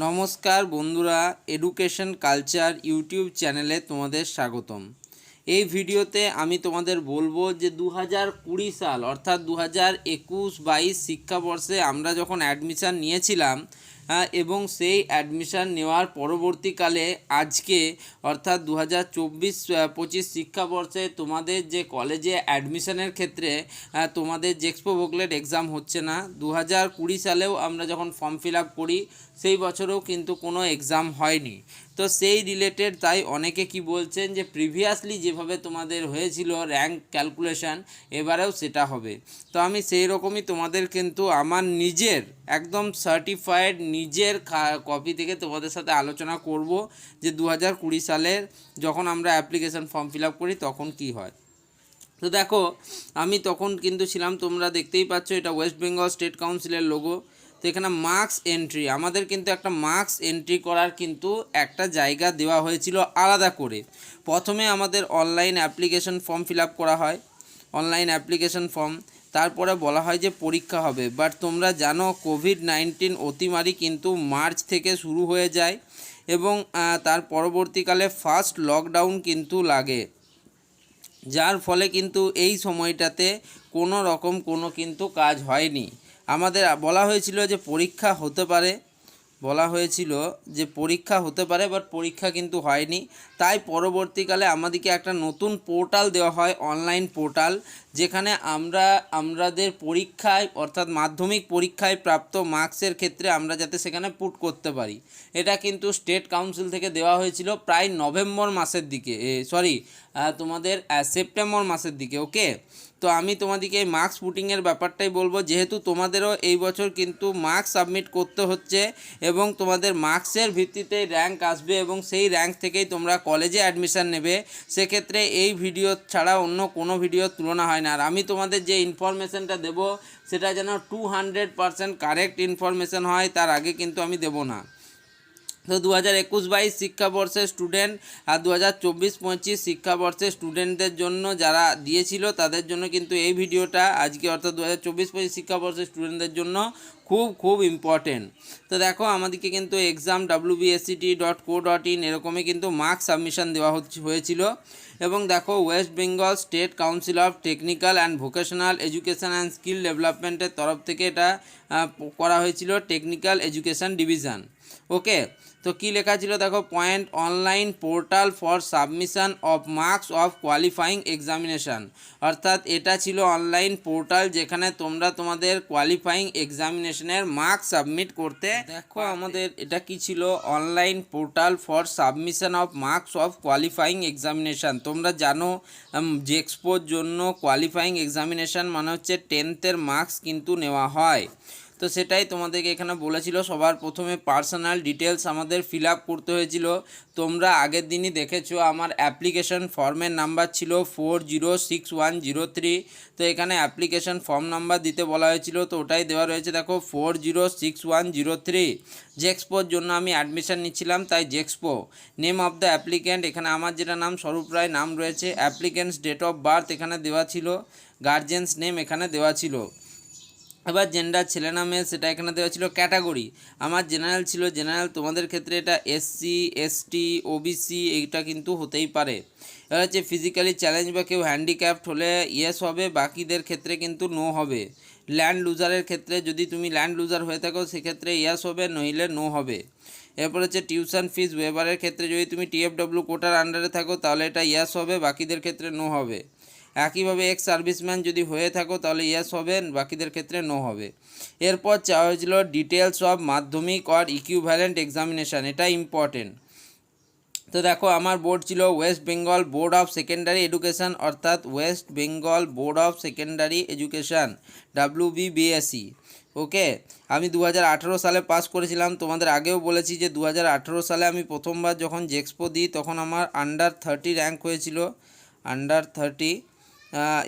নমস্কার বন্ধুরা, education culture YouTube চ্যানেলে তোমাদের স্বাগতম। এই ভিডিওতে আমি তোমাদের বলবো যে 2020 সাল অর্থাৎ 2021-22 শিক্ষাবর্ষে আমরা যখন অ্যাডমিশান নিয়েছিলাম এবং সেই অ্যাডমিশান নেওয়ার পরবর্তীকালে আজকে অর্থাৎ 2024-25 শিক্ষাবর্ষে তোমাদের যে কলেজে অ্যাডমিশানের ক্ষেত্রে তোমাদের জেক্সপো বুকলেট এক্সাম হচ্ছে না। 2020 সালেও আমরা যখন ফর্ম ফিল আপ করি সেই বছরেও কিন্তু কোনো এক্সাম হয়নি। তো সেই রিলেটেড তাই অনেকে কি বলছেন যে প্রিভিয়াসলি যেভাবে তোমাদের হয়েছিল র্যাঙ্ক ক্যালকুলেশন এবারেও সেটা হবে। তো আমি সেই রকমই তোমাদের কিন্তু আমার নিজের একদম সার্টিফাইড নিজের কপি থেকে তোমাদের সাথে আলোচনা করব যে 2020 সালের যখন আমরা অ্যাপ্লিকেশন ফর্ম ফিল আপ করি তখন কি হয়। তো দেখো আমি তখন কিন্তু ছিলাম, তোমরা দেখতেই পাচ্ছ এটা ওয়েস্ট বেঙ্গল স্টেট কাউন্সিলের লোগো। তো এখানে মার্কস এন্ট্রি, আমাদের কিন্তু একটা মার্কস এন্ট্রি করার কিন্তু একটা জায়গা দেওয়া হয়েছিল আলাদা করে। প্রথমে আমাদের online application form fill up করা হয়, অনলাইন অ্যাপ্লিকেশন ফর্ম, তারপরে বলা হয় যে পরীক্ষা হবে। বাট তোমরা জানো কোভিড-19 অতিমারি কিন্তু মার্চ থেকে শুরু হয়ে যায় এবং তার পরবর্তীকালে ফার্স্ট লকডাউন কিন্তু লাগে, যার ফলে কিন্তু এই সময়টাতে কোনো রকম কিন্তু কাজ হয়নি। আমাদের বলা হয়েছিল যে পরীক্ষা হতে পারে, বাট পরীক্ষা কিন্তু হয়নি। তাই পরবর্তীকালে আমাদেরকে একটা নতুন পোর্টাল দেওয়া হয়, অনলাইন পোর্টাল, যেখানে আমাদের পরীক্ষায় অর্থাৎ মাধ্যমিক পরীক্ষায় প্রাপ্ত মার্কসের ক্ষেত্রে আমরা যাতে সেখানে পুট করতে পারি। এটা কিন্তু স্টেট কাউন্সিল থেকে দেওয়া হয়েছিল প্রায় নভেম্বর মাসের দিকে, তোমাদের সেপ্টেম্বর মাসের দিকে। ওকে, তো আমি তোমাদেরকে এই মার্কস পুটিংয়ের ব্যাপারটাই বলবো, যেহেতু তোমাদেরও এই বছর কিন্তু মার্কস সাবমিট করতে হচ্ছে এবং তোমাদের মার্কসের ভিত্তিতে র্যাঙ্ক আসবে এবং সেই র্যাঙ্ক থেকেই তোমরা কলেজে অ্যাডমিশান নেবে। সেক্ষেত্রে এই ভিডিও ছাড়া অন্য কোনো ভিডিওর তুলনা হয় না। আর আমি তোমাদের যে ইনফরমেশানটা দেবো সেটা যেন 200% কারেক্ট ইনফরমেশান হয়, তার আগে কিন্তু আমি দেবো না। তো 2021-22 শিক্ষাবর্ষের স্টুডেন্ট আর 2024-25 শিক্ষাবর্ষের স্টুডেন্টদের জন্য যারা দিয়েছিল তাদের জন্য কিন্তু এই ভিডিওটা আজকে, অর্থাৎ 2024-25 শিক্ষাবর্ষের স্টুডেন্টদের জন্য খুব ইম্পর্টেন্ট। তো দেখো আমাদেরকে কিন্তু এক্সাম wbsct.co.in এরকমই কিন্তু মার্কস সাবমিশন দেওয়া হয়েছিল। এবং দেখো West Bengal state council of technical and vocational education and skill ডেভেলপমেন্টের তরফ থেকে এটা করা হয়েছিল, টেকনিক্যাল এডুকেশন ডিভিশন। ওকে, তো কী লেখা ছিল দেখো, point online portal for submission of marks of qualifying examination. অর্থাৎ এটা ছিল অনলাইন পোর্টাল যেখানে তোমরা তোমাদের কোয়ালিফাইং এক্সামিনেশনের মার্কস সাবমিট করতে। দেখো আমাদের এটা কি ছিল, online portal for submission of marks of qualifying examination. তোমরা জানো জেক্সপোর জন্য কোয়ালিফাইং এক্সামিনেশান মানে হচ্ছে 10th মার্কস কিন্তু নেওয়া হয়। তো সেটাই তোমাদেরকে এখানে বলেছিল। সবার প্রথমে পার্সোনাল ডিটেলস আমাদের ফিল আপ করতে হয়েছিল। তোমরা আগের দিনই দেখেছো আমার অ্যাপ্লিকেশন ফর্মের নাম্বার ছিল 406103। তো এখানে অ্যাপ্লিকেশন ফর্ম নাম্বার দিতে বলা হয়েছিল, তো ওটাই দেওয়া রয়েছে। দেখো 406103। জেক্সপোর জন্য আমি অ্যাডমিশান নিচ্ছিলাম, তাই জেক্সপো। নেম অফ দ্য অ্যাপ্লিক্যান্ট, এখানে আমার যেটা নাম স্বরূপ রায় নাম রয়েছে। অ্যাপ্লিক্যান্টস ডেট অফ বার্থ এখানে দেওয়া ছিল, গার্জেন্স নেম এখানে দেওয়া ছিল। এবার জেন্ডার ছেলে না মেয়ে সেটা এখানে দেওয়া ছিল। ক্যাটাগরি আমার জেনারেল ছিল, জেনারেল, তোমাদের ক্ষেত্রে এটা SC ST OBC এইটা কিন্তু হতেই পারে। এবার হচ্ছে ফিজিক্যালি চ্যালেঞ্জ বা কেউ হ্যান্ডিক্যাপ্ট হলে ইয়েস হবে, বাকিদের ক্ষেত্রে কিন্তু নো হবে। ল্যান্ড লুজারের ক্ষেত্রে যদি তুমি ল্যান্ড লুজার হয়ে থাকো সেক্ষেত্রে ইয়েস হবে, নইলে নো হবে। এরপর হচ্ছে টিউশন ফিস ওয়েভারের ক্ষেত্রে যদি তুমি TFW কোটার আন্ডারে থাকো তাহলে এটা ইয়েস হবে, বাকিদের ক্ষেত্রে নো হবে। একইভাবে এক্স সার্ভিসম্যান যদি হয়ে থাকো তাহলে ইয়েস হবে, বাকিদের ক্ষেত্রে নো হবে। এরপর চাওয়া হয়েছিল details of Madhyamik or equivalent examination, এটা ইম্পর্টেন্ট। তো দেখো আমার বোর্ড ছিল West Bengal board of secondary education, অর্থাৎ West Bengal board of secondary education WBBSE। Okay, আমি 2018 সালে পাস করেছিলাম। তোমাদের আগেও বলেছি যে 2018 সালে আমি প্রথমবার যখন জেক্সপো দিই তখন আমার আন্ডার 30 র্যাঙ্ক হয়েছিল, আন্ডার 30।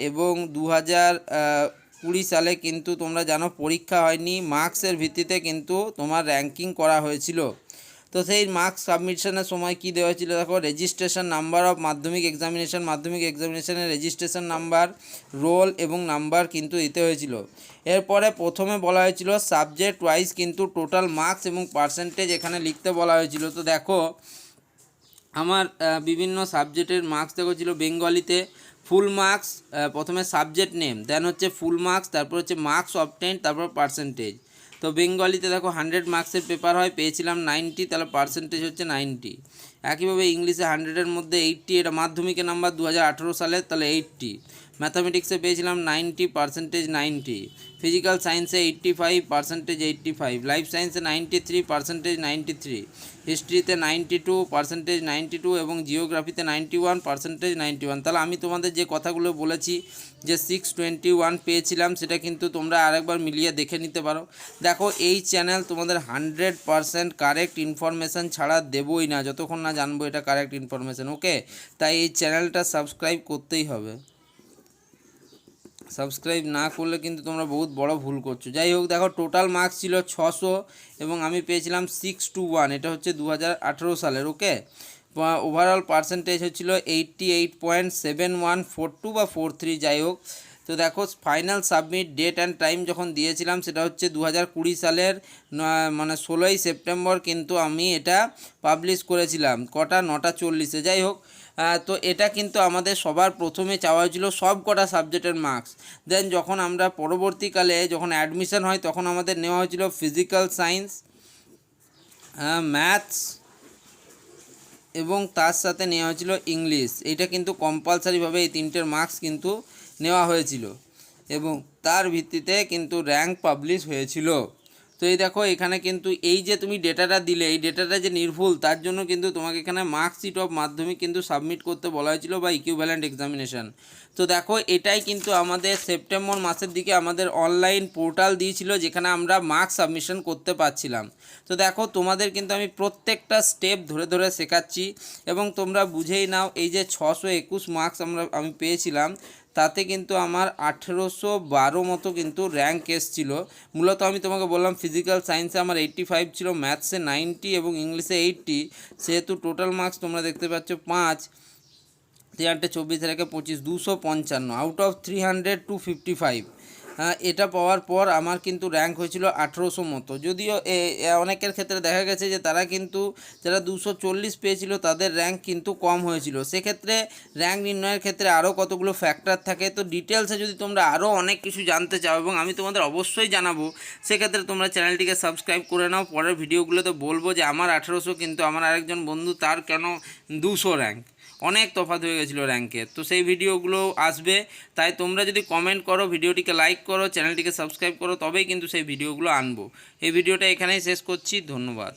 এবং 2020 সালে কিন্তু তোমরা জানো পরীক্ষা হয়নি, মার্কসের ভিত্তিতে কিন্তু তোমার র্যাঙ্কিং করা হয়েছিল। তো সেই মার্কস সাবমিশনের সময় কি দেওয়া হয়েছিল দেখো, রেজিস্ট্রেশন নাম্বার অফ মাধ্যমিক এক্সামিনেশনের রেজিস্ট্রেশন নাম্বার, রোল এবং নাম্বার কিন্তু দিতে হয়েছিল। এরপরে প্রথমে বলা হয়েছিল সাবজেক্ট ওয়াইজ কিন্তু টোটাল মার্কস এবং পার্সেন্টেজ এখানে লিখতে বলা হয়েছিল। তো দেখো আমার বিভিন্ন সাবজেক্টের মার্কস দেখো ছিল বেঙ্গলিতে ফুল মার্কস, প্রথমে সাবজেক্ট নেম, দেন হচ্ছে ফুল মার্কস, তারপর হচ্ছে মার্কস অবটেইনড, তারপর পার্সেন্টেজ। তো বেঙ্গলিতে দেখো 100 মার্কসের পেপার হয়, পেয়েছিলাম 90, তাহলে পার্সেন্টেজ হচ্ছে 90। একইভাবে ইংলিশে 100-এর মধ্যে 80, এটা মাধ্যমিকের নাম্বার 2018 সালের, তাহলে 80। ম্যাথামেটিক্সে পেয়েছিলাম 90, পার্সেন্টেজ 90। ফিজিক্যাল সায়েন্সে 85, পার্সেন্টেজ 85। লাইফ সায়েন্সে 93, পার্সেন্টেজ 93। হিস্ট্রিতে 92, পার্সেন্টেজ 92 এবং জিওগ্রাফিতে 91, পার্সেন্টেজ 91। তাহলে আমি তোমাদের যে কথাগুলো বলেছি যে 621 পেয়েছিলাম, সেটা কিন্তু তোমরা আরেকবার মিলিয়ে দেখে নিতে পারো। দেখো এই চ্যানেল তোমাদের 100% কারেক্ট ইনফরমেশান ছাড়া দেবই না যতক্ষণ না জানবো এটা কারেক্ট ইনফরমেশান, ওকে? তাই এই চ্যানেলটা সাবস্ক্রাইব করতেই হবে। সাবস্ক্রাইব না করলে কিন্তু তোমরা বহুত বড় ভুল করছো। যাই হোক, দেখো টোটাল মার্কস ছিল 600 এবং আমি পেয়েছিলাম 621, এটা হচ্ছে 2018 সালের, ওকে? ওভারঅল পার্সেন্টেজ হচ্ছিল 88.7142 বা 43, যাই হোক। তো দেখো final submit date and time যখন দিয়েছিলাম সেটা হচ্ছে 2020 সালের মানে 16ই সেপ্টেম্বর কিন্তু আমি এটা পাবলিশ করেছিলাম, কটা 9:40-এ। যাই হোক, তো এটা কিন্তু আমাদের সবার প্রথমে চাওয়া হয়েছিল সব কটা সাবজেক্টের মার্কস। দেন যখন আমরা পরবর্তীকালে যখন অ্যাডমিশন হয় তখন আমাদের নেওয়া হয়েছিল ফিজিক্যাল সায়েন্স, ম্যাথস এবং তার সাথে নেওয়া হয়েছিল ইংলিশ। এটা কিন্তু কম্পালসারিভাবে এই তিনটের মার্কস কিন্তু নেওয়া হয়েছিল এবং তার ভিত্তিতে কিন্তু র্যাঙ্ক পাবলিশ হয়েছিল। তো এই দেখো এখানে কিন্তু এই যে তুমি ডেটাটা দিলে, এই ডেটাটা যে নির্ভুল তার জন্য কিন্তু তোমাকে এখানে মার্কশিট অফ মাধ্যমিক কিন্তু সাবমিট করতে বলা হয়েছিল বা ইকুইভ্যালেন্ট এক্সামিনেশান। তো দেখো এটাই কিন্তু আমাদের সেপ্টেম্বর মাসের দিকে আমাদের অনলাইন পোর্টাল দিয়েছিল যেখানে আমরা মার্কস সাবমিশন করতে পারছিলাম। তো দেখো তোমাদের কিন্তু আমি প্রত্যেকটা স্টেপ ধরে ধরে শেখাচ্ছি এবং তোমরা বুঝেই নাও এই যে 621 মার্কস আমি পেয়েছিলাম, তাতে কিন্তু আমার 1812 মতো কিন্তু র্যাঙ্ক এসেছিলো। মূলত আমি তোমাকে বললাম ফিজিক্যাল সায়েন্সে আমার 85 ছিল, ম্যাথসে 90 এবং ইংলিশে 80, সেহেতু টোটাল মার্কস তোমরা দেখতে পাচ্ছ 5, 324 25, 255 আউট অফ 300 255। এটা পাওয়ার পর আমার কিন্তু র্যাঙ্ক হয়েছিল 1800 মতো। যদিও অনেকের ক্ষেত্রে দেখা গেছে যে তারা কিন্তু যারা 240 পেয়েছিল তাদের র্যাঙ্ক কিন্তু কম হয়েছিল। সেক্ষেত্রে র্যাঙ্ক নির্ণয়ের ক্ষেত্রে আরও কতগুলো ফ্যাক্টর থাকে। তো ডিটেলসে যদি তোমরা আরও অনেক কিছু জানতে চাও এবং আমি তোমাদের অবশ্যই জানাবো, সেক্ষেত্রে তোমরা চ্যানেলটিকে সাবস্ক্রাইব করে নাও। পরের ভিডিওগুলোতে বলবো যে আমার 1800 কিন্তু আমার আরেকজন বন্ধু তার কেন 200 র্যাঙ্ক, অনেক তফাৎ হয়ে গেছিলো র্যাঙ্কের। তো সেই ভিডিওগুলো আসবে, তাই তোমরা যদি কমেন্ট করো, ভিডিওটিকে লাইক করো, চ্যানেলটিকে সাবস্ক্রাইব করো, তবেই কিন্তু সেই ভিডিওগুলো আনবো। এই ভিডিওটা এখানেই শেষ করছি, ধন্যবাদ।